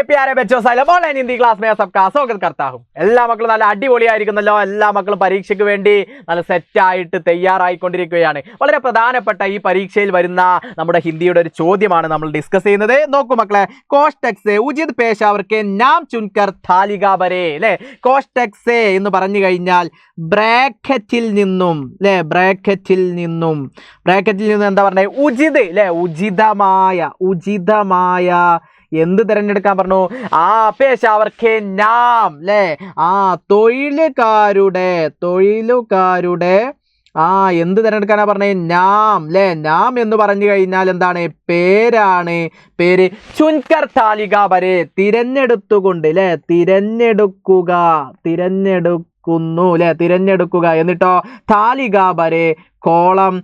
प्यारे बच्चों xylem online Hindi class में सबका स्वागत करता हूं. എല്ലാ മക്കളും നല്ല അടിപൊളിയായിരിക്കുന്നല്ലോ. എല്ലാ മക്കളും പരീക്ഷയ്ക്ക് വേണ്ടി നല്ല സെറ്റ് ആയിട്ട് തയ്യാറായിക്കൊണ്ടിരിക്കുകയാണ്. വളരെ പ്രധാനപ്പെട്ട ഈ പരീക്ഷയിൽ വരുന്ന നമ്മുടെ ഹിന്ദിയുടെ ഒരു ചോദ്യമാണ് നമ്മൾ ഡിസ്കസ് ചെയ്യുന്നത്. നോക്കൂ മക്കളെ, കോഷ്ടക് സേ ഉചിത് പേശാവർ കെ നാം ചുൻകർ താലിക വരെ അല്ലേ. കോഷ്ടക് സേ എന്ന് പറഞ്ഞു കഴിഞ്ഞാൽ ബ്രാക്കറ്റിൽ നിന്നും അല്ലേ, ബ്രാക്കറ്റിൽ നിന്നും എന്താ പറഞ്ഞത്, ഉചിത് അല്ലേ, ഉചിതമായ എന്ത് തിരഞ്ഞെടുക്കാൻ പറഞ്ഞു? ആ പേശാവർക്ക് നാം അല്ലേ, ആ തൊഴിലുകാരുടെ എന്ത് തിരഞ്ഞെടുക്കാനാ പറഞ്ഞേ? നാം അല്ലേ. നാം എന്ന് പറഞ്ഞു കഴിഞ്ഞാൽ എന്താണ്? പേരാണ്. പേര് ചുൻകർ താലിക വരെ, തിരഞ്ഞെടുത്തുകൊണ്ട് അല്ലേ, തിരഞ്ഞെടുക്കുക. എന്നിട്ടോ താലിക വരെ, കോളം.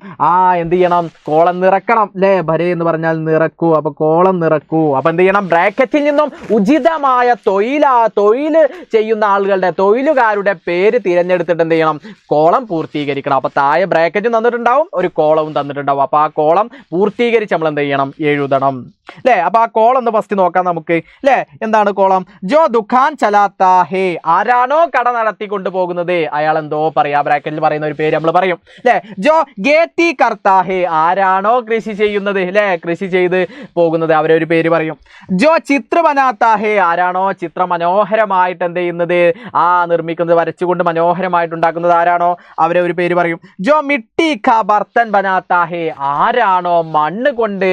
എന്ത് ചെയ്യണം? കോളം നിറക്കണം അല്ലേ. ഭരെ എന്ന് പറഞ്ഞാൽ നിറക്കൂ. അപ്പൊ കോളം നിറക്കൂ. അപ്പൊ എന്ത് ചെയ്യണം? ബ്രാക്കറ്റിൽ നിന്നും ഉചിതമായ തൊഴിൽ ചെയ്യുന്ന ആളുകളുടെ, തൊഴിലുകാരുടെ പേര് തിരഞ്ഞെടുത്തിട്ട് എന്ത് ചെയ്യണം? കോളം പൂർത്തീകരിക്കണം. അപ്പൊ താഴെ ബ്രാക്കറ്റും തന്നിട്ടുണ്ടാവും, ഒരു കോളവും തന്നിട്ടുണ്ടാവും. അപ്പൊ ആ കോളം പൂർത്തീകരിച്ച് നമ്മൾ എന്ത് ചെയ്യണം? എഴുതണം അല്ലേ. അപ്പൊ ആ കോളം ഒന്ന് ഫസ്റ്റ് നോക്കാം നമുക്ക് അല്ലേ. എന്താണ് കോളം? ജോ ദുഖാൻ ചലാത്താ ഹേ, ആരാണോ കട നടത്തി കൊണ്ടുപോകുന്നത് അയാൾ എന്തോ പറയാ, ബ്രാക്കറ്റിൽ പറയുന്ന ഒരു പേര് നമ്മൾ പറയും അല്ലേ. ജോ ഗേത്തി കർത്താ ഹേ, ആരാണോ കൃഷി ചെയ്യുന്നത് അല്ലേ, കൃഷി ചെയ്ത് പോകുന്നത് അവരെ ഒരു പേര് പറയും. ജോ ചിത്ര ബനാത്താ ഹേ, ആരാണോ ചിത്രം മനോഹരമായിട്ട് എന്ത് ചെയ്യുന്നത്, നിർമ്മിക്കുന്നത്, വരച്ചുകൊണ്ട് മനോഹരമായിട്ട് ഉണ്ടാക്കുന്നത് ആരാണോ അവരെ ഒരു പേര് പറയും. ജോ മിട്ടി ക ബർത്തൻ ബനാത്താ ഹേ, ആരാണോ മണ്ണ് കൊണ്ട്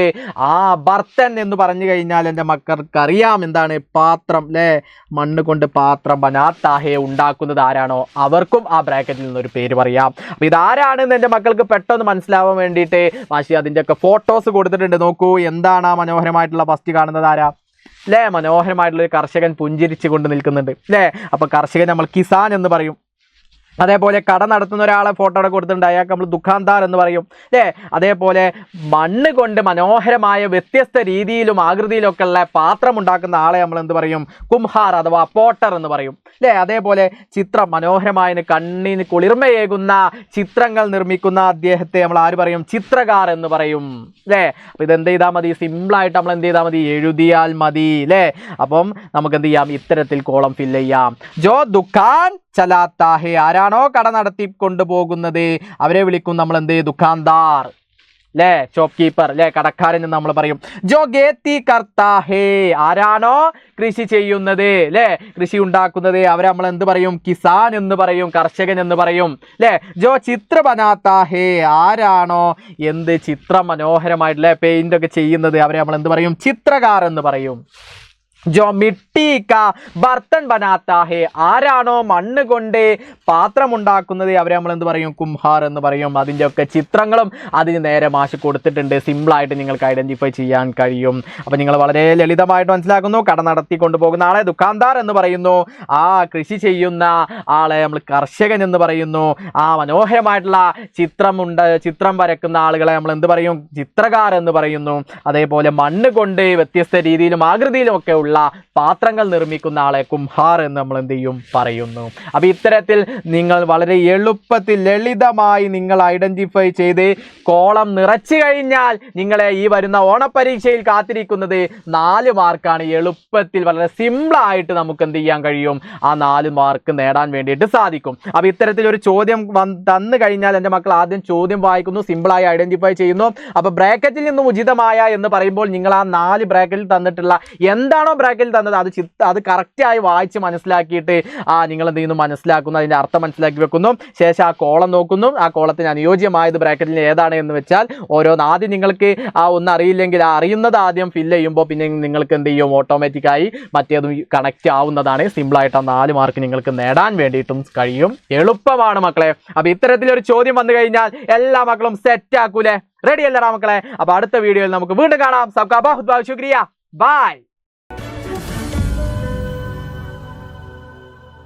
ബർത്തൻ എന്ന് പറഞ്ഞു കഴിഞ്ഞാൽ എൻ്റെ മക്കൾക്ക് അറിയാം എന്താണ്? പാത്രം അല്ലേ. മണ്ണ് കൊണ്ട് പാത്രം ബനാത്താ ഹേ ഉണ്ടാക്കുന്നത് ആരാണോ അവർക്കും ആ ബ്രാക്കറ്റിൽ നിന്നൊരു പേര് പറയാം. അപ്പൊ ഇതാരാണെന്ന് എൻ്റെ മക്കൾക്ക് പെട്ടെന്ന് മനസ്സിലാവാൻ വേണ്ടിയിട്ട് മാഷി അതിൻ്റെയൊക്കെ ഫോട്ടോസ് കൊടുത്തിട്ടുണ്ട്. നോക്കൂ, എന്താണ് ആ മനോഹരമായിട്ടുള്ള ഫസ്റ്റ് കാണുന്നത് ആരാ അല്ലേ? മനോഹരമായിട്ടുള്ള ഒരു കർഷകൻ പുഞ്ചിരിച്ചു കൊണ്ട് നിൽക്കുന്നുണ്ട് അല്ലേ. അപ്പൊ കർഷകൻ നമ്മൾ കിസാൻ എന്ന് പറയും. അതേപോലെ കട നടത്തുന്ന ഒരാളെ ഫോട്ടോ കൊടുത്തിട്ടുണ്ട്, അയാൾക്ക് നമ്മൾ ദുഃഖാന്താർ എന്ന് പറയും അല്ലേ. അതേപോലെ മണ്ണ് കൊണ്ട് മനോഹരമായ വ്യത്യസ്ത രീതിയിലും ആകൃതിയിലൊക്കെ ഉള്ള പാത്രം ഉണ്ടാക്കുന്ന ആളെ നമ്മൾ എന്ത് പറയും? കുംഹാർ അഥവാ പോട്ടർ എന്ന് പറയും അല്ലേ. അതേപോലെ ചിത്രം മനോഹരമായ കണ്ണിന് കുളിർമയേകുന്ന ചിത്രങ്ങൾ നിർമ്മിക്കുന്ന അദ്ദേഹത്തെ നമ്മൾ ആര് പറയും? ചിത്രകാർ എന്ന് പറയും അല്ലേ. അപ്പൊ ഇതെന്ത് ചെയ്താൽ മതി? സിമ്പിളായിട്ട് നമ്മൾ എന്ത് ചെയ്താൽ മതി? എഴുതിയാൽ മതി അല്ലേ. അപ്പം നമുക്ക് എന്ത് ചെയ്യാം? ഇത്തരത്തിൽ കോളം ഫില്ല് ചെയ്യാം. ജോ ദുഃഖാൻ ചലാത്താ ഹേ, ആരാണോ കട നടത്തി കൊണ്ടുപോകുന്നത് അവരെ വിളിക്കും നമ്മൾ എന്ത്? ദുഃഖാന്താർ അല്ലേ, ഷോപ്പ് കീപ്പർ അല്ലേ, കടക്കാരൻ എന്ന് നമ്മൾ പറയും. ജോ ഗേത്തി കർത്താ ഹേ, ആരാണോ കൃഷി ചെയ്യുന്നത് അല്ലേ, കൃഷി ഉണ്ടാക്കുന്നത് അവരെ നമ്മൾ എന്ത് പറയും? കിസാൻ എന്ന് പറയും, കർഷകൻ എന്ന് പറയും അല്ലേ. ജോ ചിത്ര ബനാത്താ ഹേ, ആരാണോ എന്ത് ചിത്രം മനോഹരമായിട്ടല്ലേ പെയിന്റ് ഒക്കെ ചെയ്യുന്നത് അവരെ നമ്മൾ എന്ത് പറയും? ചിത്രകാർ എന്ന് പറയും. ജോ മിട്ടി കാ ബർത്തൻ ബനാത്താ ഹേ, ആരാണോ മണ്ണ് കൊണ്ട് പാത്രം ഉണ്ടാക്കുന്നത് അവരെ നമ്മൾ എന്ത് പറയും? കുംഹാർ എന്ന് പറയും. അതിൻ്റെ ഒക്കെ ചിത്രങ്ങളും അതിന് നേരെ മാഷ് കൊടുത്തിട്ടുണ്ട്. സിമ്പിളായിട്ട് നിങ്ങൾക്ക് ഐഡന്റിഫൈ ചെയ്യാൻ കഴിയും. അപ്പം നിങ്ങൾ വളരെ ലളിതമായിട്ട് മനസ്സിലാക്കുന്നു. കട നടത്തി കൊണ്ടുപോകുന്ന ആളെ ദുഃഖാന്താർ എന്ന് പറയുന്നു. കൃഷി ചെയ്യുന്ന ആളെ നമ്മൾ കർഷകൻ എന്ന് പറയുന്നു. മനോഹരമായിട്ടുള്ള ചിത്രം വരക്കുന്ന ആളുകളെ നമ്മൾ എന്ത് പറയും? ചിത്രകാർ എന്ന് പറയുന്നു. അതേപോലെ മണ്ണ് കൊണ്ട് വ്യത്യസ്ത രീതിയിലും ആകൃതിയിലും ഒക്കെ ഉള്ള പാത്രങ്ങൾ നിർമ്മിക്കുന്ന ആളെ കുംഹാർ എന്ന് നമ്മൾ എന്ത് ചെയ്യും? പറയുന്നു. അപ്പൊ ഇത്തരത്തിൽ നിങ്ങൾ വളരെ എളുപ്പത്തിൽ ലളിതമായി നിങ്ങൾ ഐഡന്റിഫൈ ചെയ്ത് കോളം നിറച്ചു കഴിഞ്ഞാൽ നിങ്ങളെ ഈ വരുന്ന ഓണപരീക്ഷയിൽ കാത്തിരിക്കുന്നത് 4 മാർക്കാണ്. എളുപ്പത്തിൽ വളരെ സിമ്പിളായിട്ട് നമുക്ക് എന്ത് ചെയ്യാൻ കഴിയും? ആ 4 മാർക്ക് നേടാൻ വേണ്ടിയിട്ട് സാധിക്കും. അപ്പൊ ഇത്തരത്തിൽ ഒരു ചോദ്യം തന്നു കഴിഞ്ഞാൽ എൻ്റെ മക്കൾ ആദ്യം ചോദ്യം വായിക്കുന്നു, സിമ്പിളായി ഐഡന്റിഫൈ ചെയ്യുന്നു. അപ്പൊ ബ്രാക്കറ്റിൽ നിന്നും ഉചിതമായ എന്ന് പറയുമ്പോൾ നിങ്ങൾ ആ 4 ബ്രാക്കറ്റിൽ തന്നിട്ടുള്ള എന്താണോ ബ്രാക്കറ്റിൽ തന്നത് അത് കറക്റ്റായി വായിച്ച് മനസ്സിലാക്കിയിട്ട് നിങ്ങൾ എന്ത് ചെയ്യുന്നു? മനസ്സിലാക്കുന്നു, അതിൻ്റെ അർത്ഥം മനസ്സിലാക്കി വെക്കുന്നു. ശേഷം ആ കോളം നോക്കുന്നു, ആ കോളത്തിന് അനുയോജ്യമായത് ബ്രാക്കറ്റിൽ ഏതാണ് എന്ന് വെച്ചാൽ ആദ്യം നിങ്ങൾക്ക് ഒന്നും അറിയില്ലെങ്കിൽ അറിയുന്നത് ആദ്യം ഫില്ല് ചെയ്യുമ്പോൾ പിന്നെ നിങ്ങൾക്ക് എന്ത് ചെയ്യും? ഓട്ടോമാറ്റിക്കായി മറ്റേതും കണക്റ്റ് ആവുന്നതാണ്. സിമ്പിളായിട്ട് ആ 4 മാർക്ക് നിങ്ങൾക്ക് നേടാൻ വേണ്ടിയിട്ടും കഴിയും. എളുപ്പമാണ് മക്കളെ. അപ്പൊ ഇത്തരത്തിലൊരു ചോദ്യം വന്നു കഴിഞ്ഞാൽ എല്ലാ മക്കളും സെറ്റ് ആക്കൂലേ? റെഡി അല്ലടാ മക്കളെ? അപ്പൊ അടുത്ത വീഡിയോയിൽ നമുക്ക് വീണ്ടും കാണാം. സബ്കാ ബഹുത് ബഹുത് ശുക്രിയ. ബൈ.